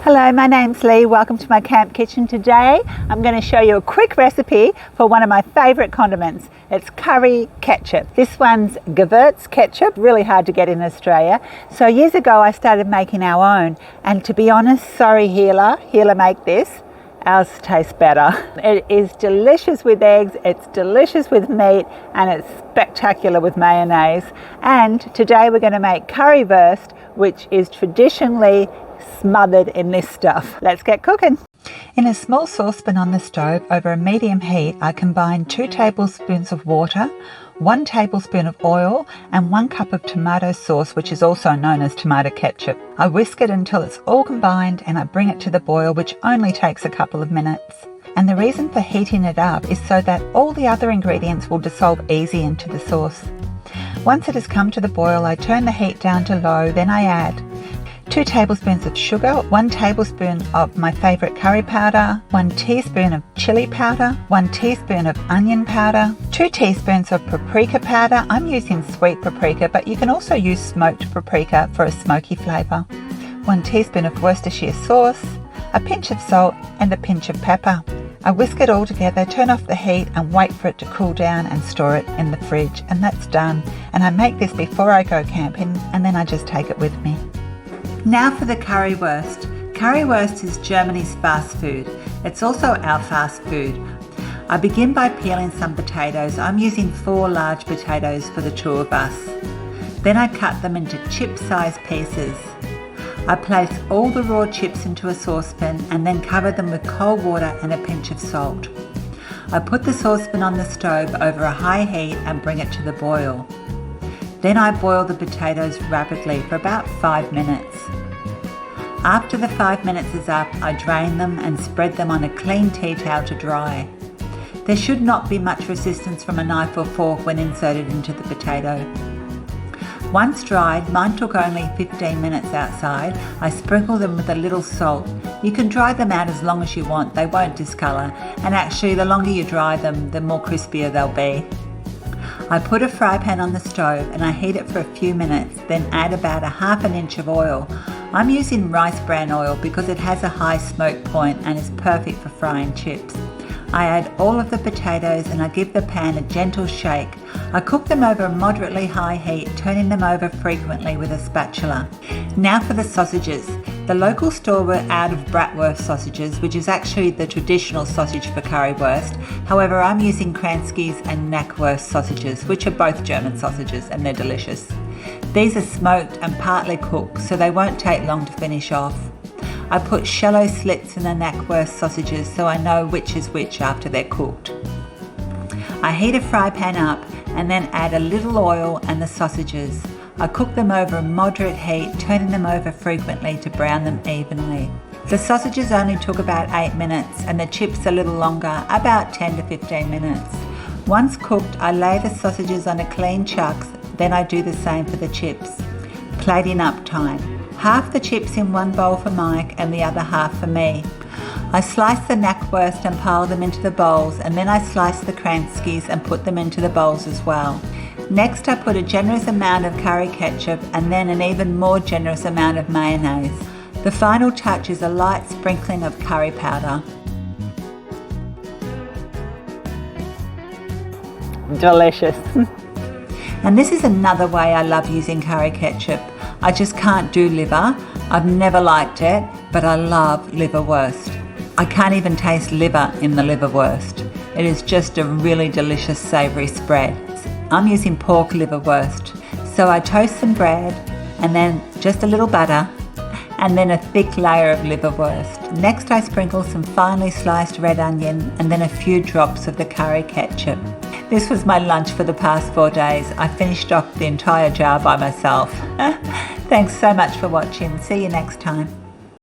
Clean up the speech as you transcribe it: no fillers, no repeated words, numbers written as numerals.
Hello, my name's Lee. Welcome to my camp kitchen. Today I'm going to show you a quick recipe for one of my favourite condiments. It's curry ketchup. This one's Currywurst ketchup, really hard to get in Australia. So years ago I started making our own, and to be honest, sorry Gila make this. Ours tastes better. It is delicious with eggs, it's delicious with meat, and it's spectacular with mayonnaise. And today we're going to make currywurst, which is traditionally smothered in this stuff. Let's get cooking. In a small saucepan on the stove over a medium heat, I combine 2 tablespoons of water, 1 tablespoon of oil, and 1 cup of tomato sauce, which is also known as tomato ketchup. I whisk it until it's all combined and I bring it to the boil, which only takes a couple of minutes. And the reason for heating it up is so that all the other ingredients will dissolve easy into the sauce. Once it has come to the boil, I turn the heat down to low, then I add 2 tablespoons of sugar, 1 tablespoon of my favourite curry powder, 1 teaspoon of chilli powder, 1 teaspoon of onion powder, 2 teaspoons of paprika powder. I'm using sweet paprika, but you can also use smoked paprika for a smoky flavour, 1 teaspoon of Worcestershire sauce, a pinch of salt and a pinch of pepper. I whisk it all together, turn off the heat and wait for it to cool down and store it in the fridge, and that's done. And I make this before I go camping, and then I just take it with me. Now for the currywurst. Currywurst is Germany's fast food. It's also our fast food. I begin by peeling some potatoes. I'm using 4 large potatoes for the 2 of us. Then I cut them into chip-sized pieces. I place all the raw chips into a saucepan and then cover them with cold water and a pinch of salt. I put the saucepan on the stove over a high heat and bring it to the boil. Then I boil the potatoes rapidly for about 5 minutes. After the 5 minutes is up, I drain them and spread them on a clean tea towel to dry. There should not be much resistance from a knife or fork when inserted into the potato. Once dried, mine took only 15 minutes outside. I sprinkle them with a little salt. You can dry them out as long as you want, they won't discolour, and actually the longer you dry them, the more crispier they'll be. I put a fry pan on the stove and I heat it for a few minutes, then add about a half an inch of oil. I'm using rice bran oil because it has a high smoke point and is perfect for frying chips. I add all of the potatoes and I give the pan a gentle shake. I cook them over a moderately high heat, turning them over frequently with a spatula. Now for the sausages. The local store were out of bratwurst sausages, which is actually the traditional sausage for currywurst. However, I'm using Kranski's and knackwurst sausages, which are both German sausages, and they're delicious. These are smoked and partly cooked, so they won't take long to finish off. I put shallow slits in the knackwurst sausages so I know which is which after they're cooked. I heat a fry pan up and then add a little oil and the sausages. I cook them over a moderate heat, turning them over frequently to brown them evenly. The sausages only took about 8 minutes and the chips a little longer, about 10 to 15 minutes. Once cooked, I lay the sausages on a clean chucks, then I do the same for the chips. Plating up time. Half the chips in one bowl for Mike and the other half for me. I slice the knackwurst and pile them into the bowls, and then I slice the Kranskis and put them into the bowls as well. Next I put a generous amount of curry ketchup and then an even more generous amount of mayonnaise. The final touch is a light sprinkling of curry powder. Delicious. And this is another way I love using curry ketchup. I just can't do liver. I've never liked it, but I love liverwurst. I can't even taste liver in the liverwurst. It is just a really delicious savoury spread. I'm using pork liverwurst. So I toast some bread and then just a little butter and then a thick layer of liverwurst. Next I sprinkle some finely sliced red onion and then a few drops of the curry ketchup. This was my lunch for the past 4 days. I finished off the entire jar by myself. Thanks so much for watching. See you next time.